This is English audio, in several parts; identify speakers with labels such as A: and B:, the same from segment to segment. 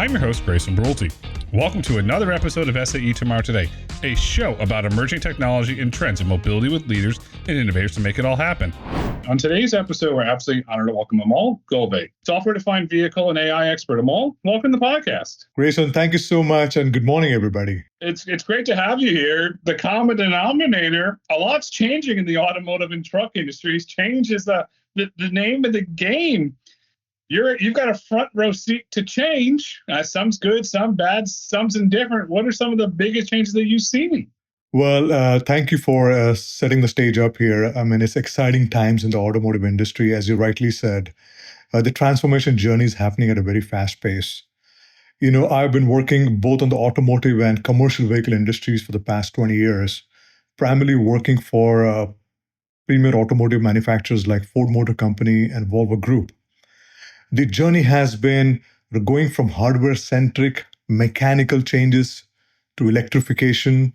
A: I'm your host, Grayson Brulte. Welcome to another episode of SAE Tomorrow Today, a show about emerging technology and trends in mobility with leaders and innovators to make it all happen. On today's episode, we're absolutely honored to welcome Amol Gulve, software-defined vehicle and AI expert. Amol, welcome to the podcast.
B: Grayson, thank you so much, and good morning, everybody.
A: It's great to have you here. The common denominator, a lot's changing in the automotive and truck industries. Change is the name of the game. You've got a front row seat to change. Some's good, some bad, some's indifferent. What are some of the biggest changes that you've seen?
B: Well, thank you for setting the stage up here. I mean, it's exciting times in the automotive industry, as you rightly said. The transformation journey is happening at a very fast pace. You know, I've been working both on the automotive and commercial vehicle industries for the past 20 years, primarily working for premier automotive manufacturers like Ford Motor Company and Volvo Group. The journey has been going from hardware-centric mechanical changes to electrification,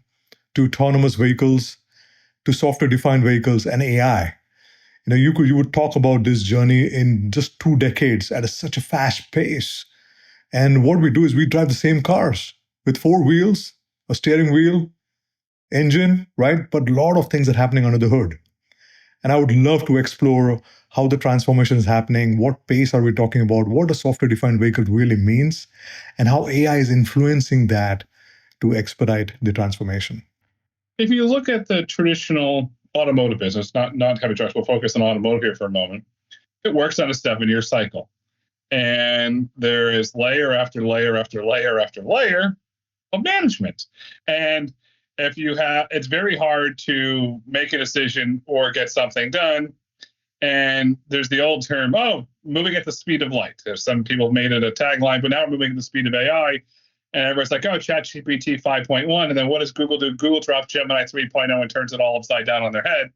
B: to autonomous vehicles, to software-defined vehicles and AI. You know, you would talk about this journey in just 2 decades at such a fast pace. And what we do is we drive the same cars with 4 wheels, a steering wheel, engine, right? But a lot of things are happening under the hood. And I would love to explore how the transformation is happening, what pace are we talking about, what a software-defined vehicle really means, and how AI is influencing that to expedite the transformation.
A: If you look at the traditional automotive business, not heavy trucks, we'll focus on automotive here for a moment, it works on a 7-year cycle. And there is layer after layer after layer after layer of management. And it's very hard to make a decision or get something done. And there's the old term, moving at the speed of light. There's some people made it a tagline, but now we're moving at the speed of AI. And everyone's like, ChatGPT 5.1. And then what does Google do? Google drops Gemini 3.0 and turns it all upside down on their head.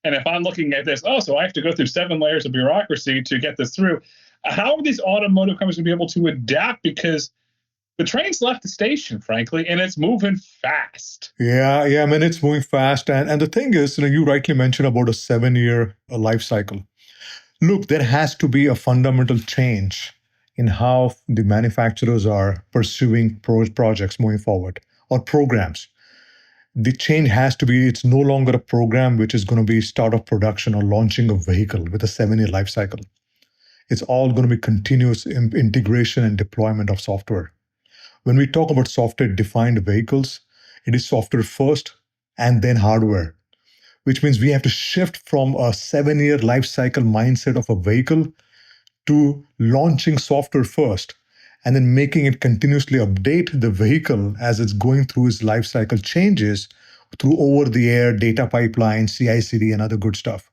A: And if I'm looking at this, so I have to go through 7 layers of bureaucracy to get this through. How are these automotive companies going to be able to adapt? Because the train's left the station, frankly, and it's moving fast.
B: Yeah, I mean, it's moving fast. And the thing is, you rightly mentioned about a 7-year life cycle. Look, there has to be a fundamental change in how the manufacturers are pursuing projects moving forward, or programs. The change has to be, it's no longer a program which is going to be start of production or launching a vehicle with a 7-year life cycle. It's all going to be continuous integration and deployment of software. When we talk about software-defined vehicles, it is software first and then hardware, which means we have to shift from a 7-year life cycle mindset of a vehicle to launching software first and then making it continuously update the vehicle as it's going through its life cycle changes through over-the-air data pipeline, CI/CD, and other good stuff.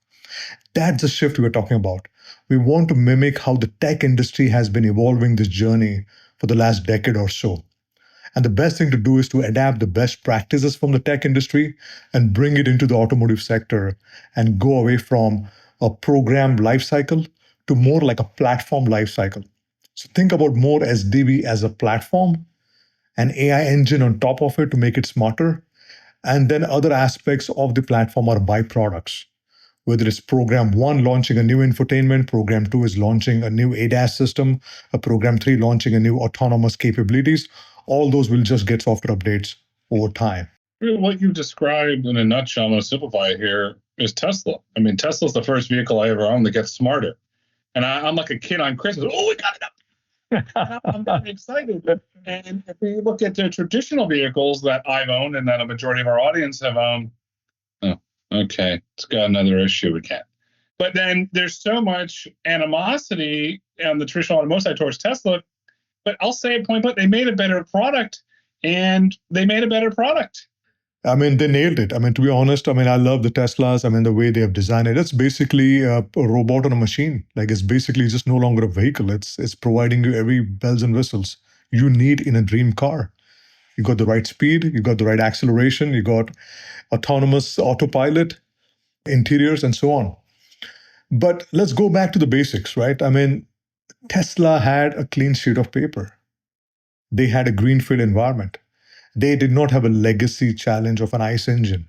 B: That's the shift we're talking about. We want to mimic how the tech industry has been evolving this journey for the last decade or so. And the best thing to do is to adapt the best practices from the tech industry and bring it into the automotive sector and go away from a program lifecycle to more like a platform lifecycle. So think about more SDV as a platform, an AI engine on top of it to make it smarter, and then other aspects of the platform are byproducts. Whether it's program 1 launching a new infotainment, program 2 is launching a new ADAS system, a program 3 launching a new autonomous capabilities, all those will just get software updates over time.
A: What you described in a nutshell, I'm going to simplify it here, is Tesla. I mean, Tesla's the first vehicle I ever owned that gets smarter. And I'm like a kid on Christmas. We got it up. I'm very excited. And if we look at the traditional vehicles that I've owned and that a majority of our audience have owned, okay, it's got another issue again. But then there's so much animosity on the traditional automotive side towards Tesla. But I'll say it point blank, they made a better product, and they made a better product.
B: I mean, they nailed it. I mean, to be honest, I love the Teslas. I mean, the way they have designed it. It's basically a robot on a machine. Like, it's basically just no longer a vehicle. It's providing you every bells and whistles you need in a dream car. You got the right speed, you got the right acceleration, you got autonomous autopilot, interiors, and so on. But let's go back to the basics, right? I mean, Tesla had a clean sheet of paper. They had a greenfield environment. They did not have a legacy challenge of an ICE engine.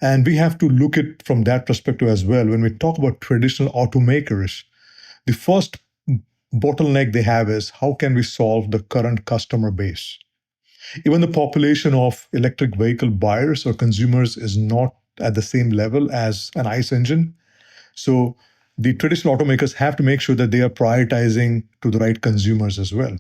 B: And we have to look at it from that perspective as well. When we talk about traditional automakers, the first bottleneck they have is how can we solve the current customer base? Even the population of electric vehicle buyers or consumers is not at the same level as an ICE engine. So the traditional automakers have to make sure that they are prioritizing to the right consumers as well.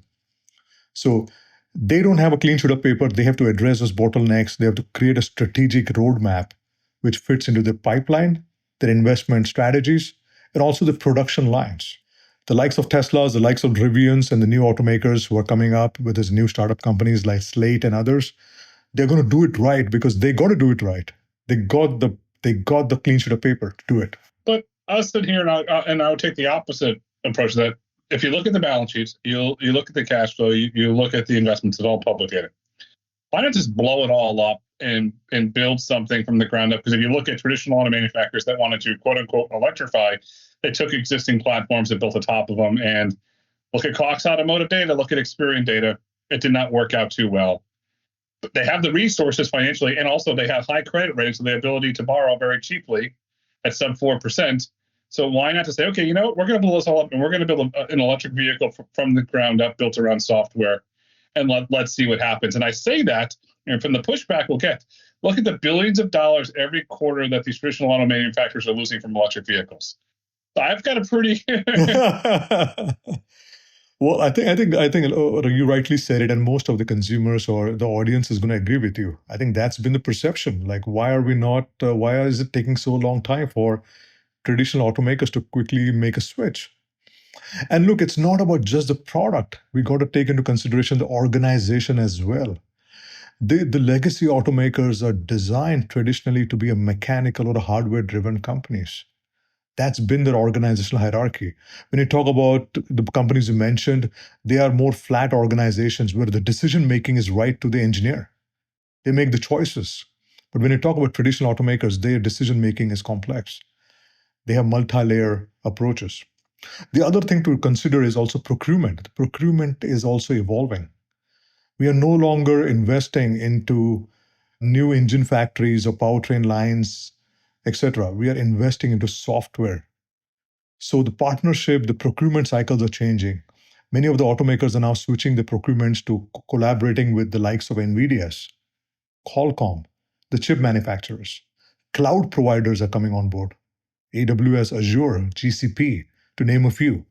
B: So they don't have a clean sheet of paper. They have to address those bottlenecks. They have to create a strategic roadmap which fits into their pipeline, their investment strategies, and also the production lines. The likes of Tesla's, the likes of Rivians, and the new automakers who are coming up with these new startup companies like Slate and others, they're going to do it right because they got to do it right. They got the clean sheet of paper to do it.
A: But I'll sit here and I would take the opposite approach. That if you look at the balance sheets, you look at the cash flow, you look at the investments, it's all public data. Why not just blow it all up and build something from the ground up? Because if you look at traditional auto manufacturers that wanted to quote unquote electrify, they took existing platforms and built a top of them. And look at Cox Automotive data, look at Experian data. It did not work out too well. But they have the resources financially, and also they have high credit ratings, so the ability to borrow very cheaply at sub 4%. So why not to say, okay, you know what, we're going to blow this all up and we're going to build an electric vehicle from the ground up built around software, and let's see what happens. And I say that, and from the pushback we'll get, look at the billions of dollars every quarter that these traditional auto manufacturers are losing from electric vehicles. So I've got a pretty
B: Well, I think you rightly said it, and most of the consumers or the audience is going to agree with you. I think that's been the perception. Like, why are we not? Why is it taking so long time for traditional automakers to quickly make a switch? And look, it's not about just the product. We got to take into consideration the organization as well. The legacy automakers are designed traditionally to be a mechanical or a hardware-driven companies. That's been their organizational hierarchy. When you talk about the companies you mentioned, they are more flat organizations where the decision making is right to the engineer. They make the choices. But when you talk about traditional automakers, their decision making is complex. They have multi-layer approaches. The other thing to consider is also procurement. The procurement is also evolving. We are no longer investing into new engine factories or powertrain lines, etc. We are investing into software. So the partnership, the procurement cycles are changing. Many of the automakers are now switching the procurements to collaborating with the likes of NVIDIA's, Qualcomm, the chip manufacturers. Cloud providers are coming on board. AWS, Azure, GCP, to name a few.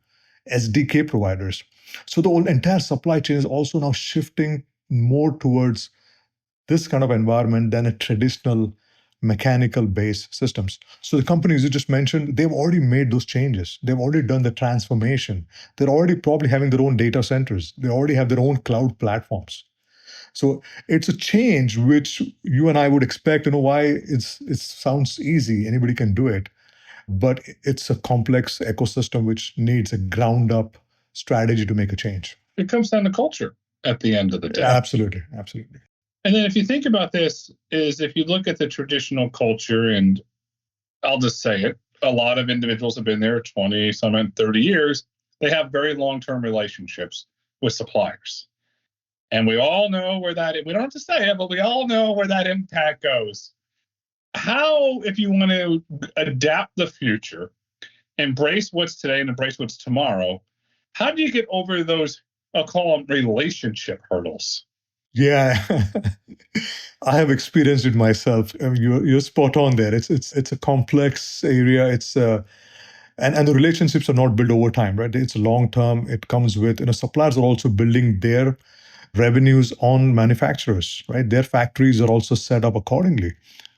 B: SDK providers. So the whole entire supply chain is also now shifting more towards this kind of environment than a traditional mechanical based systems. So the companies you just mentioned, they've already made those changes. They've already done the transformation. They're already probably having their own data centers. They already have their own cloud platforms. So it's a change which you and I would expect. Why it sounds easy. Anybody can do it. But it's a complex ecosystem which needs a ground up strategy to make a change.
A: It comes down to culture at the end of the day.
B: Absolutely.
A: And then if you think about this, is if you look at the traditional culture, and I'll just say it, a lot of individuals have been there 20, some 30 years. They have very long-term relationships with suppliers. And we all know where we don't have to say it, but we all know where that impact goes. How, if you want to adapt the future, embrace what's today and embrace what's tomorrow, how do you get over those, I'll call them relationship hurdles?
B: Yeah, I have experienced it myself. You're spot on there. It's a complex area. And the relationships are not built over time, right? It's long term. It comes with suppliers are also building their revenues on manufacturers, right? Their factories are also set up accordingly.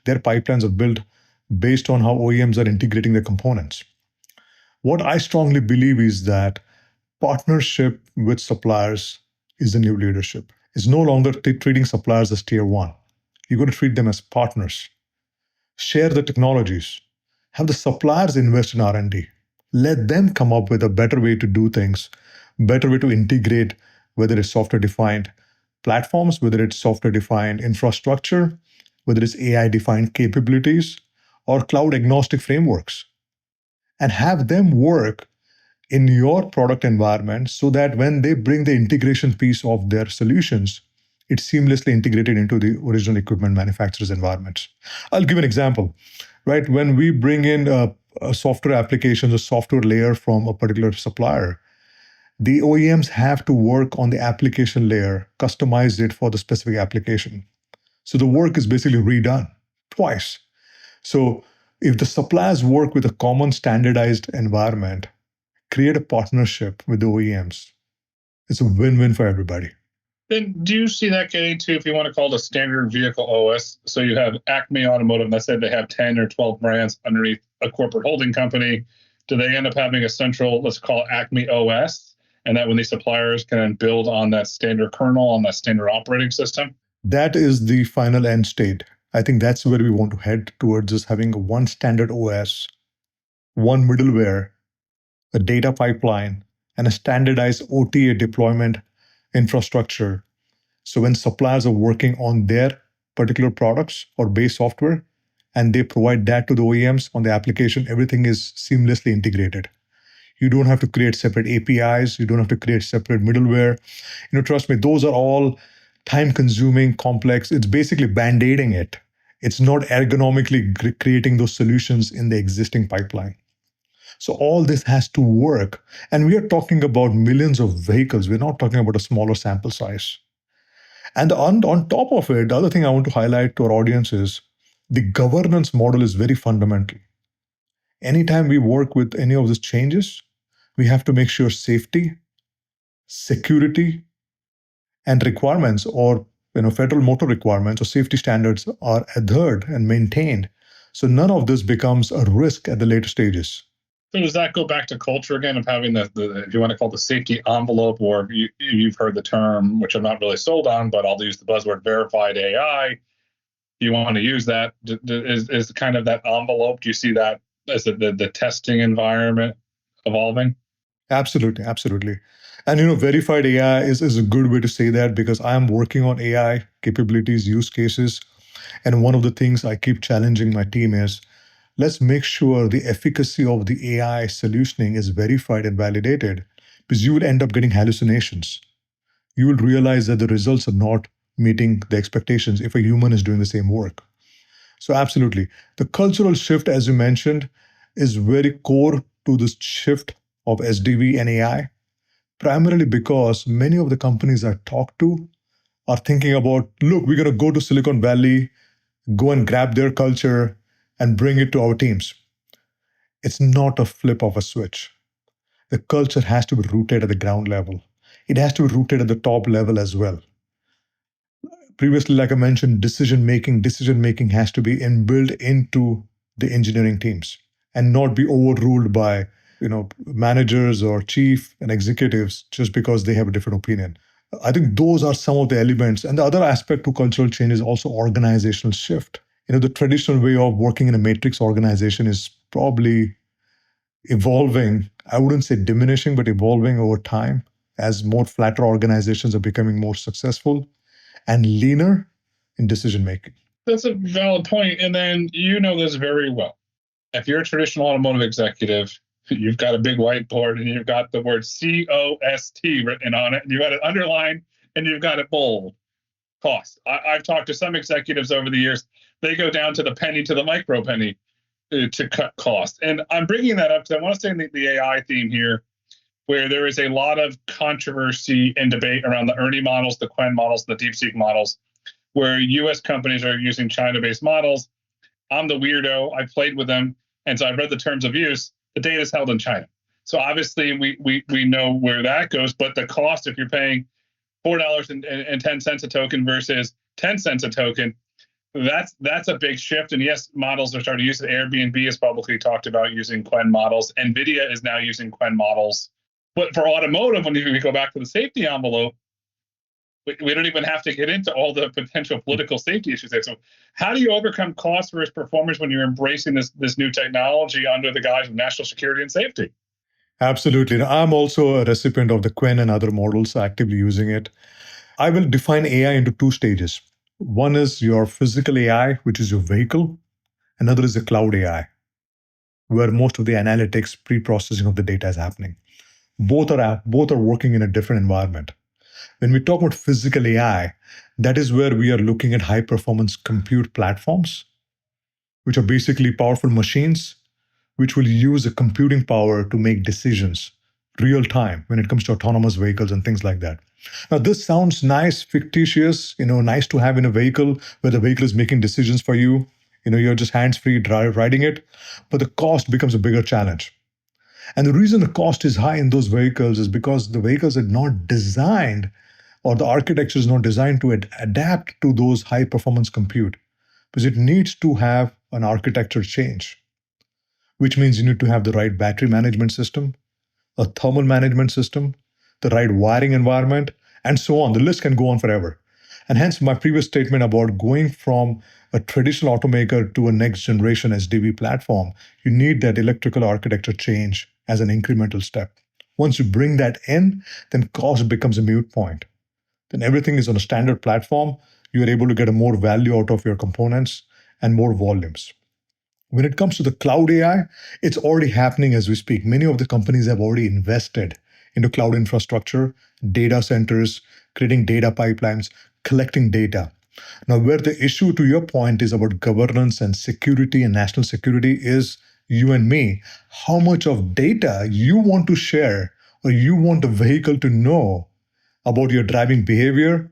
B: Their pipelines are built based on how OEMs are integrating their components. What I strongly believe is that partnership with suppliers is the new leadership. It's no longer treating suppliers as tier one. You've got to treat them as partners. Share the technologies. Have the suppliers invest in R&D. Let them come up with a better way to do things, better way to integrate, whether it's software-defined platforms, whether it's software-defined infrastructure, whether it's AI-defined capabilities, or cloud-agnostic frameworks. And have them work in your product environment so that when they bring the integration piece of their solutions, it's seamlessly integrated into the original equipment manufacturer's environments. I'll give an example, right? When we bring in a software application, a software layer from a particular supplier, The OEMs have to work on the application layer, customize it for the specific application. So the work is basically redone twice. So if the suppliers work with a common standardized environment, create a partnership with the OEMs, it's a win-win for everybody.
A: Then do you see that getting to, if you want to call it a standard vehicle OS? So you have Acme Automotive, let's say they have 10 or 12 brands underneath a corporate holding company. Do they end up having a central, let's call it Acme OS? And that when these suppliers can build on that standard kernel, on that standard operating system?
B: That is the final end state. I think that's where we want to head towards, is having one standard OS, one middleware, a data pipeline, and a standardized OTA deployment infrastructure. So when suppliers are working on their particular products or base software, and they provide that to the OEMs on the application, everything is seamlessly integrated. You don't have to create separate APIs. You don't have to create separate middleware. Trust me, those are all time-consuming, complex. It's basically band-aiding it. It's not ergonomically creating those solutions in the existing pipeline. So all this has to work. And we are talking about millions of vehicles. We're not talking about a smaller sample size. And on top of it, the other thing I want to highlight to our audience is the governance model is very fundamental. Anytime we work with any of these changes, we have to make sure safety, security, and requirements, or federal motor requirements or safety standards, are adhered and maintained. So none of this becomes a risk at the later stages.
A: So does that go back to culture again of having the if you want to call it the safety envelope, or you've heard the term, which I'm not really sold on, but I'll use the buzzword verified AI. You want to use that? Is kind of that envelope? Do you see that as the testing environment evolving?
B: Absolutely, absolutely. And verified AI is a good way to say that, because I am working on AI capabilities, use cases. And one of the things I keep challenging my team is, let's make sure the efficacy of the AI solutioning is verified and validated, because you will end up getting hallucinations. You will realize that the results are not meeting the expectations if a human is doing the same work. So absolutely. The cultural shift, as you mentioned, is very core to this shift of SDV and AI, primarily because many of the companies I talk to are thinking about, look, we're going to go to Silicon Valley, go and grab their culture and bring it to our teams. It's not a flip of a switch. The culture has to be rooted at the ground level. It has to be rooted at the top level as well. Previously, like I mentioned, decision making has to be inbuilt into the engineering teams and not be overruled by managers or chief and executives just because they have a different opinion. I think those are some of the elements. And the other aspect to cultural change is also organizational shift. The traditional way of working in a matrix organization is probably evolving. I wouldn't say diminishing, but evolving over time as more flatter organizations are becoming more successful and leaner in decision making.
A: That's a valid point. And then you know this very well. If you're a traditional automotive executive, you've got a big whiteboard and you've got the word COST written on it, and you've got it underlined and you've got it bold. Cost. I've talked to some executives over the years. They go down to the penny to the micro penny to cut cost. And I'm bringing that up because I want to stay in the AI theme here, where there is a lot of controversy and debate around the Ernie models, the Quen models, the DeepSeek models, where US companies are using China-based models. I'm the weirdo. I played with them. And so I've read the terms of use. The data is held in China. So obviously we know where that goes. But the cost, if you're paying $4.10 a token versus 10 cents a token, that's a big shift. And yes, models are starting to use it. Airbnb has publicly talked about using Quen models. NVIDIA is now using Quen models. But for automotive, when you go back to the safety envelope, we don't even have to get into all the potential political safety issues there. So how do you overcome cost versus performance when you're embracing this new technology under the guise of national security and safety?
B: Absolutely. I'm also a recipient of the Quen and other models, actively using it. I will define AI into two stages. One is your physical AI, which is your vehicle. Another is the cloud AI, where most of the analytics, pre-processing of the data is happening. Both are working in a different environment. When we talk about physical AI, that is where we are looking at high-performance compute platforms, which are basically powerful machines, which will use the computing power to make decisions real time when it comes to autonomous vehicles and things like that. Now, this sounds nice, fictitious, nice to have in a vehicle where the vehicle is making decisions for you. You're just hands-free riding it, but the cost becomes a bigger challenge. And the reason the cost is high in those vehicles is because the vehicles are not designed, or the architecture is not designed to adapt to those high performance compute, because it needs to have an architecture change, which means you need to have the right battery management system, a thermal management system, the right wiring environment, and so on. The list can go on forever. And hence my previous statement about going from a traditional automaker to a next generation SDV platform, you need that electrical architecture change as an incremental step. Once you bring that in, then cost becomes a moot point. Then everything is on a standard platform. You are able to get a more value out of your components and more volumes. When it comes to the cloud AI, it's already happening as we speak. Many of the companies have already invested into cloud infrastructure, data centers, creating data pipelines, collecting data. Now, where the issue, to your point, is about governance and security and national security is you and me. How much of data you want to share or you want a vehicle to know about your driving behavior,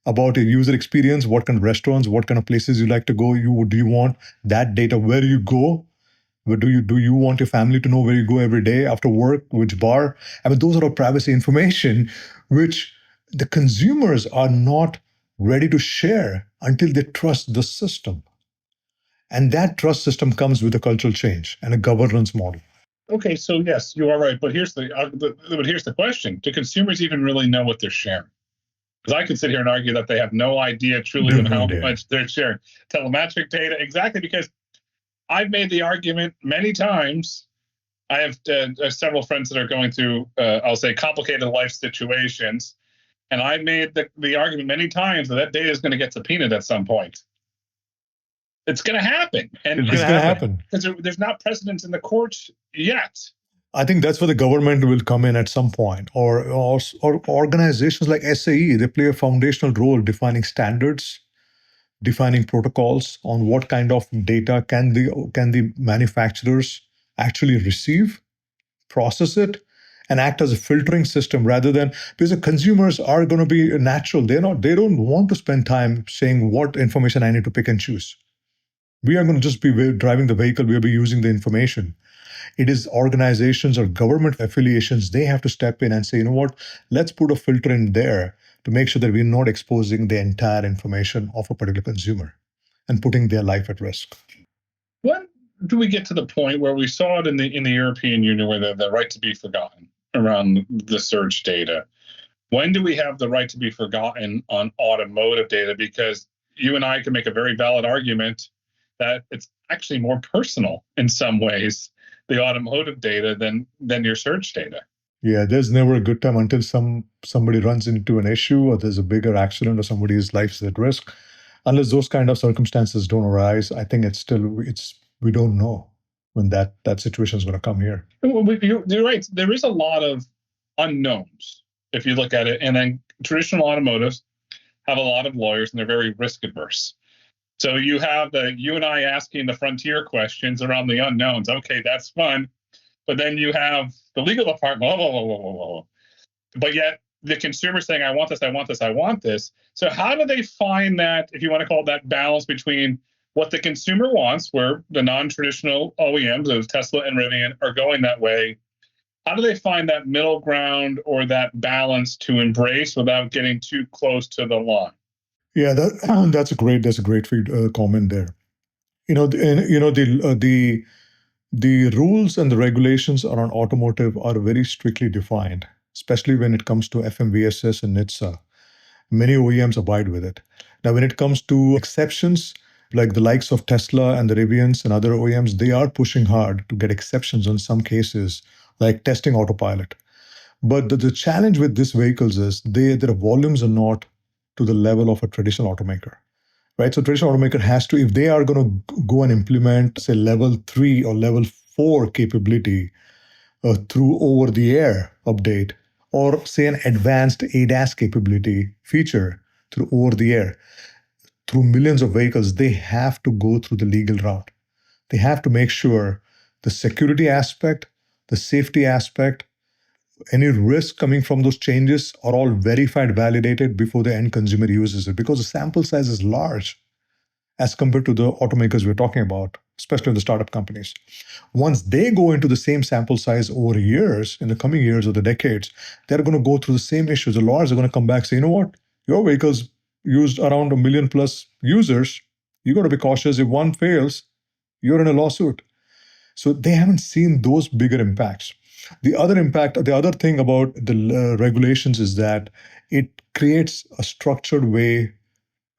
B: about your user experience, what kind of restaurants, what kind of places you like to go. Do you want that data where you go? Where do you want your family to know where you go every day after work, which bar? I mean, those are all privacy information which the consumers are not ready to share until they trust the system. And that trust system comes with a cultural change and a governance model.
A: Okay, so yes, you are right, but here's the question: do consumers even really know what they're sharing? Because I could sit here and argue that they have no idea truly on how much they're sharing telemetric data. Exactly, because I've made the argument many times. I have several friends that are going through, I'll say, complicated life situations, and I've made the argument many times that data is going to get subpoenaed at some point. It's going to happen. And
B: it's going to happen.
A: Because there's not precedence in the courts yet.
B: I think that's where the government will come in at some point, or organizations like SAE. They play a foundational role defining standards, defining protocols on what kind of data can the manufacturers actually receive, process it, and act as a filtering system rather than, because the consumers are going to be natural. They don't want to spend time saying what information I need to pick and choose. We are going to just be driving the vehicle. We'll be using the information. It is organizations or government affiliations, they have to step in and say, you know what, let's put a filter in there to make sure that we're not exposing the entire information of a particular consumer and putting their life at risk.
A: When do we get to the point where we saw it in the European Union where the right to be forgotten around the search data? When do we have the right to be forgotten on automotive data? Because you and I can make a very valid argument that it's actually more personal in some ways, the automotive data, than your search data.
B: Yeah, there's never a good time until somebody runs into an issue or there's a bigger accident or somebody's life is at risk. Unless those kind of circumstances don't arise, I think we don't know when that situation is going to come here.
A: You're right. There is a lot of unknowns if you look at it, and then traditional automotives have a lot of lawyers and they're very risk adverse. So you have you and I asking the frontier questions around the unknowns. Okay, that's fun. But then you have the legal department, but yet the consumer saying, I want this, I want this, I want this. So how do they find that, if you want to call it that balance between what the consumer wants, where the non-traditional OEMs, those Tesla and Rivian, are going that way? How do they find that middle ground or that balance to embrace without getting too close to the line?
B: Yeah, that's a great comment there. The rules and the regulations around automotive are very strictly defined, especially when it comes to FMVSS and NHTSA. Many OEMs abide with it. Now, when it comes to exceptions, like the likes of Tesla and the Rivians and other OEMs, they are pushing hard to get exceptions in some cases, like testing autopilot. But the challenge with these vehicles is their volumes are not to the level of a traditional automaker, right? So traditional automaker has to, if they are going to go and implement, say, level 3 or level 4 capability through over-the-air update, or say an advanced ADAS capability feature through over-the-air, through millions of vehicles, they have to go through the legal route. They have to make sure the security aspect, the safety aspect, any risk coming from those changes are all verified, validated before the end consumer uses it, because the sample size is large as compared to the automakers we're talking about, especially the startup companies. Once they go into the same sample size over years, in the coming years or the decades, they're going to go through the same issues. The lawyers are going to come back and say, you know what, your vehicle's used around 1 million plus users. You got to be cautious. If one fails, you're in a lawsuit. So they haven't seen those bigger impacts. The other thing about the regulations is that it creates a structured way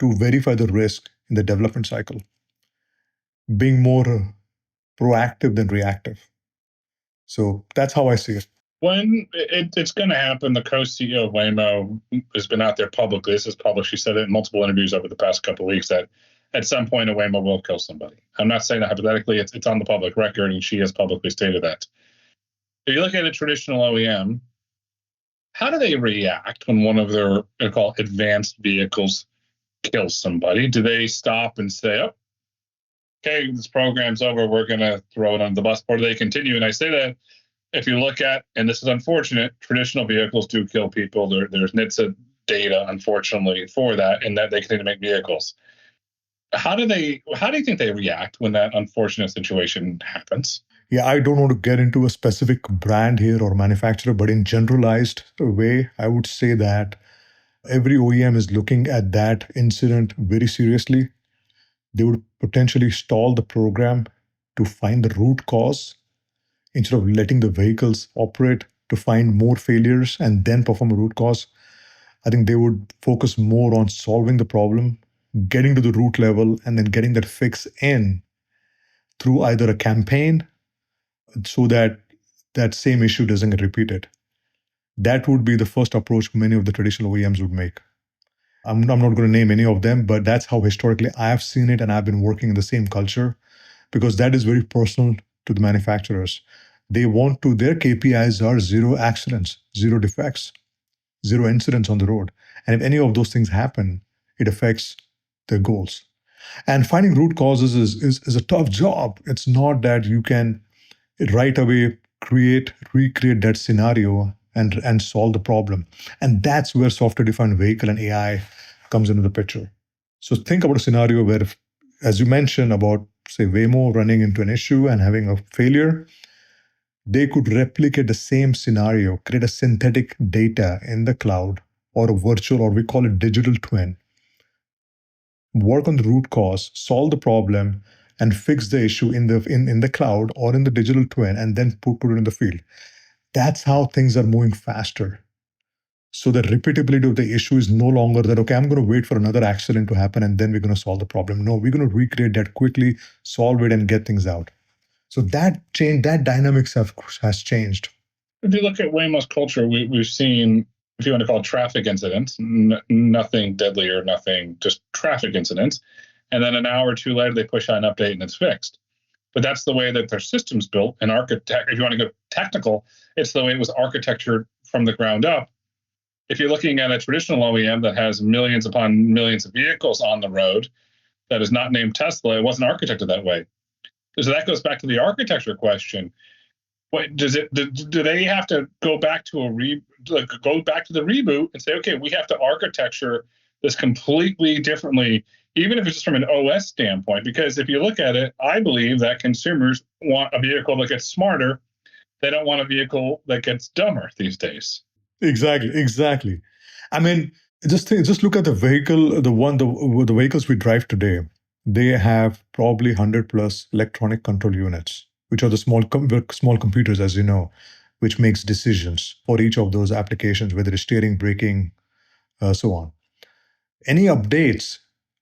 B: to verify the risk in the development cycle, being more proactive than reactive. So that's how I see it.
A: When it's going to happen, the co-CEO of Waymo has been out there publicly. This is public. She said it in multiple interviews over the past couple of weeks that at some point a Waymo will kill somebody. I'm not saying that hypothetically. It's on the public record, and she has publicly stated that. If you look at a traditional OEM, how do they react when one of their advanced vehicles kills somebody? Do they stop and say, "Oh, okay, this program's over. We're going to throw it under the bus," or do they continue? And I say that if you look at, and this is unfortunate, traditional vehicles do kill people. There's NHTSA data, unfortunately, for that, and that they continue to make vehicles. How do you think they react when that unfortunate situation happens?
B: Yeah, I don't want to get into a specific brand here or manufacturer, but in generalized way, I would say that every OEM is looking at that incident very seriously. They would potentially stall the program to find the root cause instead of letting the vehicles operate to find more failures and then perform a root cause. I think they would focus more on solving the problem, getting to the root level, and then getting that fix in through either a campaign so that that same issue doesn't get repeated. That would be the first approach many of the traditional OEMs would make. I'm not going to name any of them, but that's how historically I've seen it, and I've been working in the same culture, because that is very personal to the manufacturers. They want to, their KPIs are 0 accidents, 0 defects, 0 incidents on the road. And if any of those things happen, it affects their goals. And finding root causes is a tough job. It's not that you can right away recreate that scenario and solve the problem. And that's where software-defined vehicle and AI comes into the picture. So think about a scenario where, as you mentioned about, say, Waymo running into an issue and having a failure, they could replicate the same scenario, create a synthetic data in the cloud or a virtual, or we call it digital twin, work on the root cause, solve the problem, and fix the issue in the cloud or in the digital twin, and then put it in the field. That's how things are moving faster. So the repeatability of the issue is no longer that, okay, I'm going to wait for another accident to happen and then we're going to solve the problem. No, we're going to recreate that quickly, solve it, and get things out. So that dynamics has changed.
A: If you look at Waymo's culture, we've seen, if you want to call it traffic incidents, nothing deadly or nothing, just traffic incidents. And then an hour or two later, they push out an update and it's fixed. But that's the way that their system's built. And if you want to go technical, it's the way it was architectured from the ground up. If you're looking at a traditional OEM that has millions upon millions of vehicles on the road that is not named Tesla, it wasn't architected that way. So that goes back to the architecture question. What does it? Do they have to go back to go back to the reboot and say, okay, we have to architecture this completely differently, even if it's just from an OS standpoint? Because if you look at it, I believe that consumers want a vehicle that gets smarter. They don't want a vehicle that gets dumber these days.
B: Exactly. I mean, just look at the vehicle, the vehicles we drive today. They have probably 100 plus electronic control units, which are the small computers, as you know, which makes decisions for each of those applications, whether it's steering, braking, so on. Any updates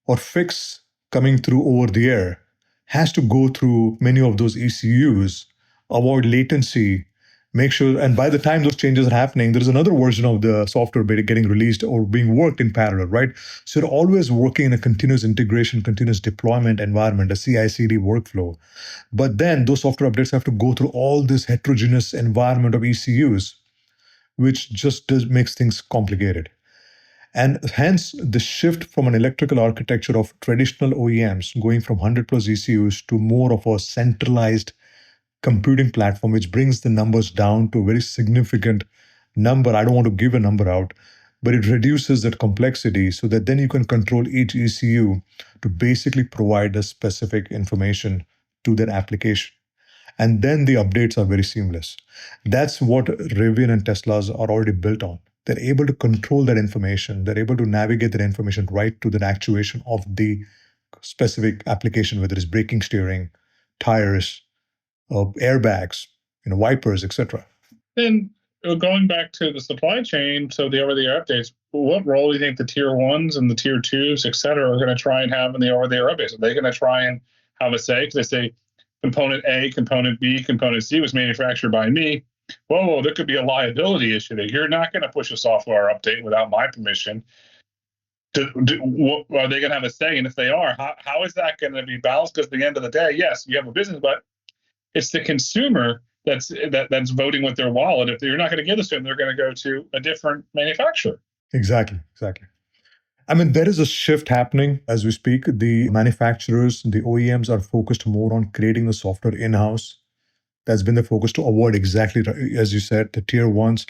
B: or fix coming through over the air has to go through many of those ECUs, avoid latency, make sure, and by the time those changes are happening, there's another version of the software getting released or being worked in parallel, right? So you're always working in a continuous integration, continuous deployment environment, a CI/CD workflow. But then those software updates have to go through all this heterogeneous environment of ECUs, which just makes things complicated. And hence the shift from an electrical architecture of traditional OEMs going from 100 plus ECUs to more of a centralized computing platform, which brings the numbers down to a very significant number. I don't want to give a number out, but it reduces that complexity so that then you can control each ECU to basically provide a specific information to that application. And then the updates are very seamless. That's what Rivian and Teslas are already built on. They're able to control that information. They're able to navigate that information right to the actuation of the specific application, whether it's braking, steering, tires, airbags, wipers, etc.
A: Then going back to the supply chain, so the over-the-air updates, what role do you think the tier ones and the tier twos, et cetera, are going to try and have in the over-the-air updates? Are they going to try and have a say? Because they say component A, component B, component C was manufactured by me. Whoa, there could be a liability issue there. You're not going to push a software update without my permission. Are they going to have a say? And if they are, how is that going to be balanced? Because at the end of the day, yes, you have a business, but it's the consumer that's voting with their wallet. If you're not going to give this to them, they're going to go to a different manufacturer.
B: Exactly. I mean, there is a shift happening as we speak. The manufacturers, the OEMs are focused more on creating the software in-house. That's been the focus to avoid exactly, as you said, the tier ones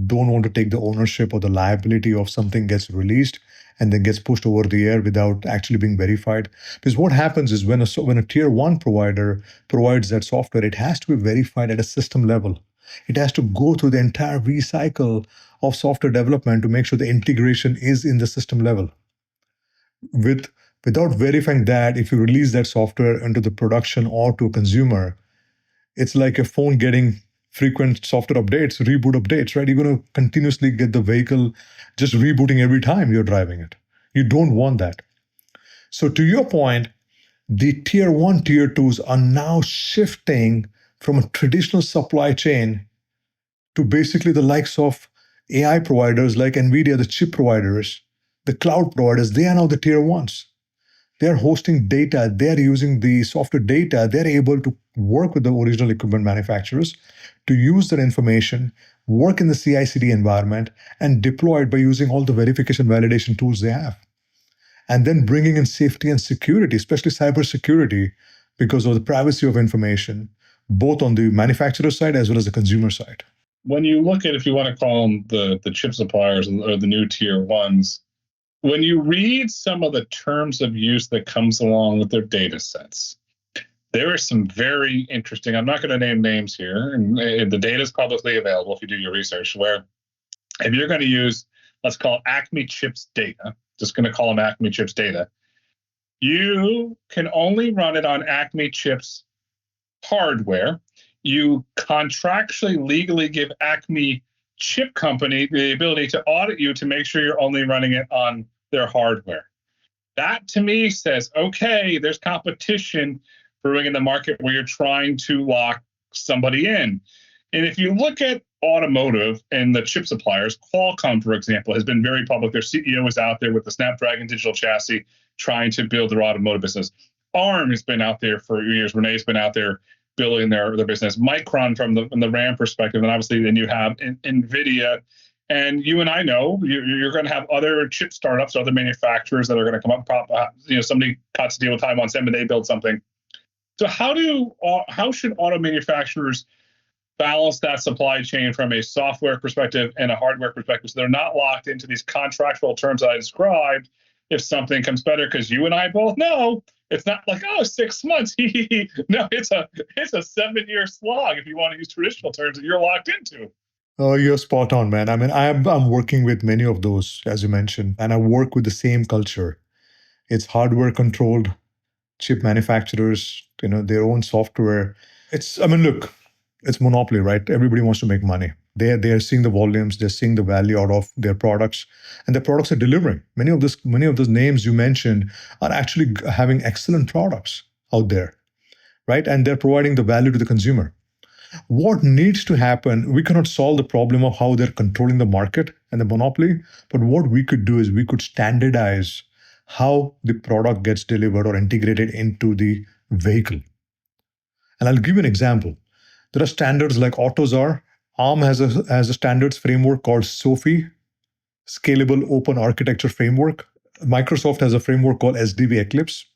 B: don't want to take the ownership or the liability of something gets released and then gets pushed over the air without actually being verified. Because what happens is when a tier one provider provides that software, it has to be verified at a system level. It has to go through the entire recycle of software development to make sure the integration is in the system level. Without verifying that, if you release that software into the production or to a consumer, it's like a phone getting frequent software updates, reboot updates, right? You're going to continuously get the vehicle just rebooting every time you're driving it. You don't want that. So to your point, the tier one, tier twos are now shifting from a traditional supply chain to basically the likes of AI providers like NVIDIA, the chip providers, the cloud providers. They are now the tier ones. They're hosting data, they're using the software data, they're able to work with the original equipment manufacturers to use that information, work in the CI/CD environment, and deploy it by using all the verification validation tools they have. And then bringing in safety and security, especially cybersecurity, because of the privacy of information, both on the manufacturer side as well as the consumer side.
A: When you look at, if you want to call them the chip suppliers or the new tier ones, when you read some of the terms of use that comes along with their data sets, there are some very interesting, I'm not going to name names here, and the data is publicly available if you do your research, where if you're going to use, let's call it Acme Chips data, just going to call them Acme Chips data, you can only run it on Acme Chips hardware. You contractually legally give Acme chip company the ability to audit you to make sure you're only running it on their hardware. That to me says, okay, there's competition brewing in the market where you're trying to lock somebody in. And if you look at automotive and the chip suppliers, Qualcomm, for example, has been very public. Their CEO is out there with the Snapdragon digital chassis trying to build their automotive business. ARM has been out there for years. Renee's been out there building their business. Micron from the RAM perspective, and obviously then you have NVIDIA. And you and I know you're going to have other chip startups, other manufacturers that are going to come up. Somebody cuts a deal with Taiwan Sem and they build something. So how should auto manufacturers balance that supply chain from a software perspective and a hardware perspective, so they're not locked into these contractual terms that I described if something comes better? Because you and I both know it's not like, 6 months. No, it's a 7-year slog if you want to use traditional terms that you're locked into.
B: Oh, you're spot on, man. I mean, I'm working with many of those, as you mentioned, and I work with the same culture. It's hardware controlled chip manufacturers, their own software. Look, it's monopoly, right? Everybody wants to make money. They're seeing the volumes, they're seeing the value out of their products, and their products are delivering. Many of those names you mentioned are actually having excellent products out there, right? And they're providing the value to the consumer. What needs to happen, we cannot solve the problem of how they're controlling the market and the monopoly, but what we could do is we could standardize how the product gets delivered or integrated into the vehicle. And I'll give you an example. There are standards like AutoZar. ARM has a standards framework called SOFI, Scalable Open Architecture Framework. Microsoft has a framework called SDV Eclipse.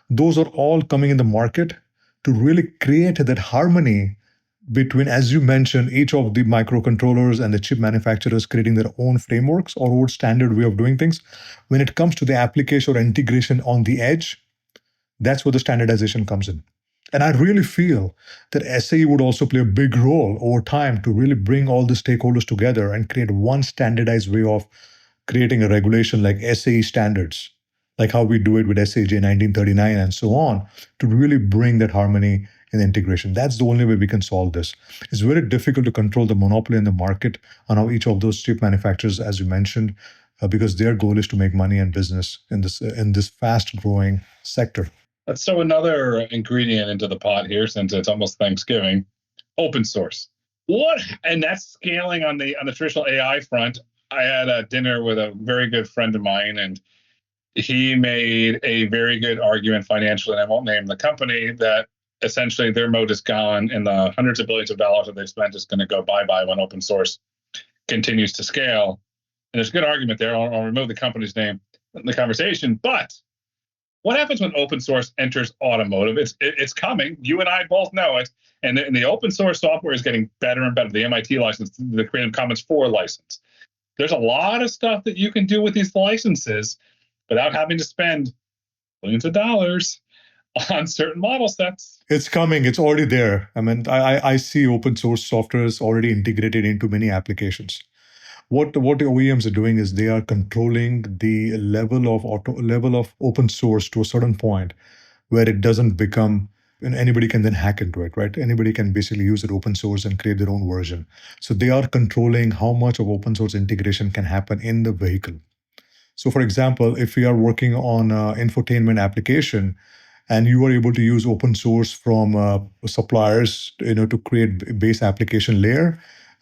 B: Those are all coming in the market to really create that harmony between, as you mentioned, each of the microcontrollers and the chip manufacturers creating their own frameworks or own standard way of doing things. When it comes to the application or integration on the edge, that's where the standardization comes in. And I really feel that SAE would also play a big role over time to really bring all the stakeholders together and create one standardized way of creating a regulation like SAE standards, like how we do it with SAJ 1939 and so on, to really bring that harmony in the integration. That's the only way we can solve this. It's very difficult to control the monopoly in the market on how each of those chip manufacturers, as you mentioned, because their goal is to make money and business in this fast-growing sector.
A: Let's throw another ingredient into the pot here, since it's almost Thanksgiving. Open source. And that's scaling on the traditional AI front. I had a dinner with a very good friend of mine, and he made a very good argument financially, and I won't name the company, that essentially their moat is gone and the hundreds of billions of dollars that they've spent is going to go bye-bye when open source continues to scale. And there's a good argument there. I'll remove the company's name in the conversation. But what happens when open source enters automotive? It's coming. You and I both know it. And the open source software is getting better and better. The MIT license, the Creative Commons 4 license. There's a lot of stuff that you can do with these licenses without having to spend millions of dollars on certain model sets.
B: It's coming. It's already there. I mean, I see open source software is already integrated into many applications. What the OEMs are doing is they are controlling the level of open source to a certain point where it doesn't become, and anybody can then hack into it, right? Anybody can basically use it open source and create their own version. So they are controlling how much of open source integration can happen in the vehicle. So for example, if we are working on an infotainment application and you are able to use open source from suppliers, to create base application layer,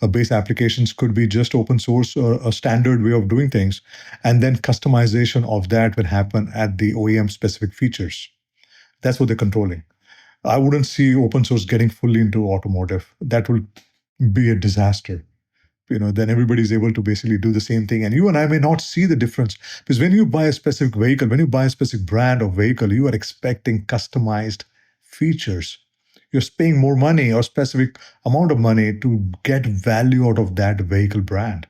B: base applications could be just open source or a standard way of doing things. And then customization of that will happen at the OEM specific features. That's what they're controlling. I wouldn't see open source getting fully into automotive. That will be a disaster. Then everybody's able to basically do the same thing. And you and I may not see the difference. Because when you buy a specific vehicle, when you buy a specific brand of vehicle, you are expecting customized features. You're paying more money or specific amount of money to get value out of that vehicle brand.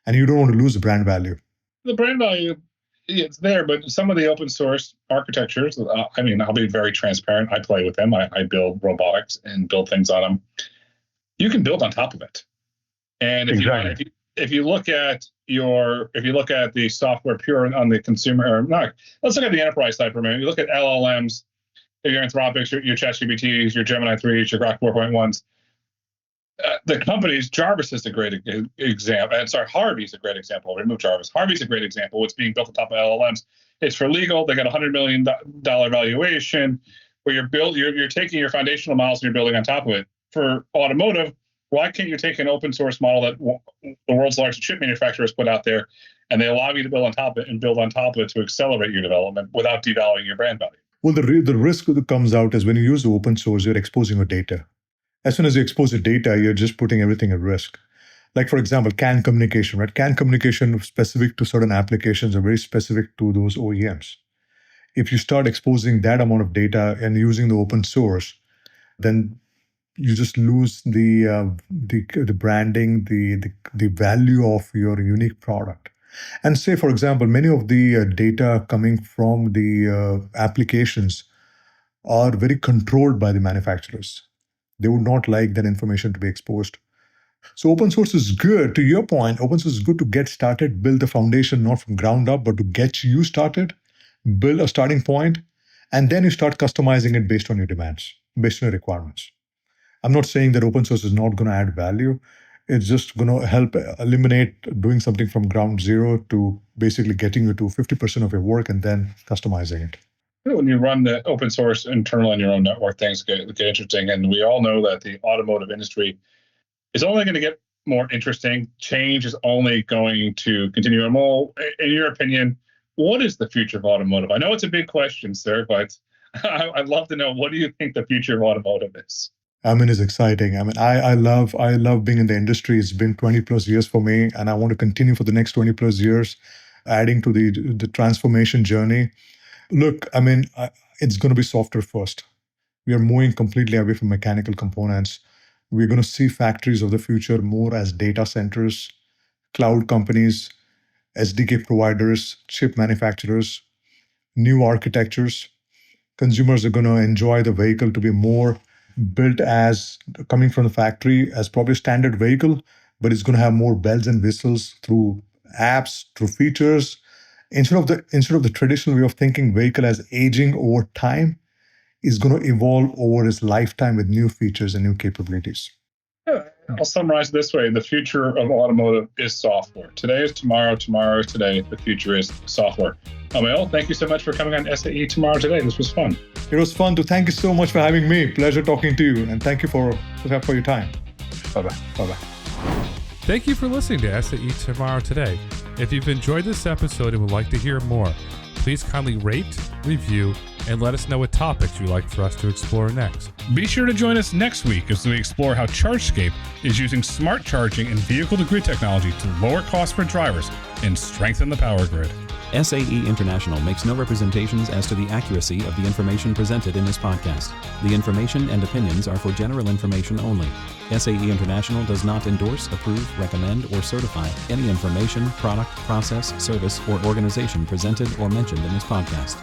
B: And you don't want to lose the brand value.
A: The brand value, it's there, but some of the open source architectures, I'll be very transparent. I play with them. I build robotics and build things on them. You can build on top of it. And if you look at the software pure on the consumer, or not, let's look at the enterprise side for a minute. You look at LLMs, your Anthropics, your ChatGPTs, your Gemini 3s, your Grok 4.1s. The companies, Jarvis is a great example. Harvey's a great example. Remove Jarvis. Harvey's a great example. What's being built on top of LLMs. It's for legal. They got $100 million valuation where you're taking your foundational models and you're building on top of it. For automotive, why can't you take an open source model that the world's largest chip manufacturers put out there, and they allow you to build on top of it and build on top of it to accelerate your development without devaluing your brand value?
B: Well, the risk that comes out is when you use the open source, you're exposing your data. As soon as you expose your data, you're just putting everything at risk. Like, for example, CAN communication, right? CAN communication specific to certain applications are very specific to those OEMs. If you start exposing that amount of data and using the open source, then you just lose the branding, the value of your unique product. And say, for example, many of the data coming from the applications are very controlled by the manufacturers. They would not like that information to be exposed. So open source is good. To your point, open source is good to get started, build the foundation, not from ground up, but to get you started, build a starting point, and then you start customizing it based on your demands, based on your requirements. I'm not saying that open source is not going to add value. It's just going to help eliminate doing something from ground zero to basically getting you to 50% of your work and then customizing it.
A: When you run the open source internal on your own network, things get interesting. And we all know that the automotive industry is only going to get more interesting. Change is only going to continue. Amol, in your opinion, what is the future of automotive? I know it's a big question, sir, but I'd love to know, what do you think the future of automotive is?
B: It's exciting. I love being in the industry. It's been 20 plus years for me, and I want to continue for the next 20 plus years, adding to the transformation journey. Look, it's going to be software first. We are moving completely away from mechanical components. We're going to see factories of the future more as data centers, cloud companies, SDK providers, chip manufacturers, new architectures. Consumers are going to enjoy the vehicle to be more built as coming from the factory as probably a standard vehicle, but it's going to have more bells and whistles through apps, through features. Instead of the traditional way of thinking vehicle as aging over time, is going to evolve over its lifetime with new features and new capabilities.
A: Yeah, I'll summarize it this way. The future of automotive is software. Today is tomorrow. Tomorrow is today. The future is software. Amol, thank you so much for coming on SAE Tomorrow Today. This was fun.
B: It was fun. Thank you so much for having me. Pleasure talking to you. And thank you for your time.
A: Bye-bye.
B: Bye-bye.
C: Thank you for listening to SAE Tomorrow Today. If you've enjoyed this episode and would like to hear more, please kindly rate, review, and let us know what topics you'd like for us to explore next. Be sure to join us next week as we explore how ChargeScape is using smart charging and vehicle-to-grid technology to lower costs for drivers and strengthen the power grid.
D: SAE International makes no representations as to the accuracy of the information presented in this podcast. The information and opinions are for general information only. SAE International does not endorse, approve, recommend, or certify any information, product, process, service, or organization presented or mentioned in this podcast.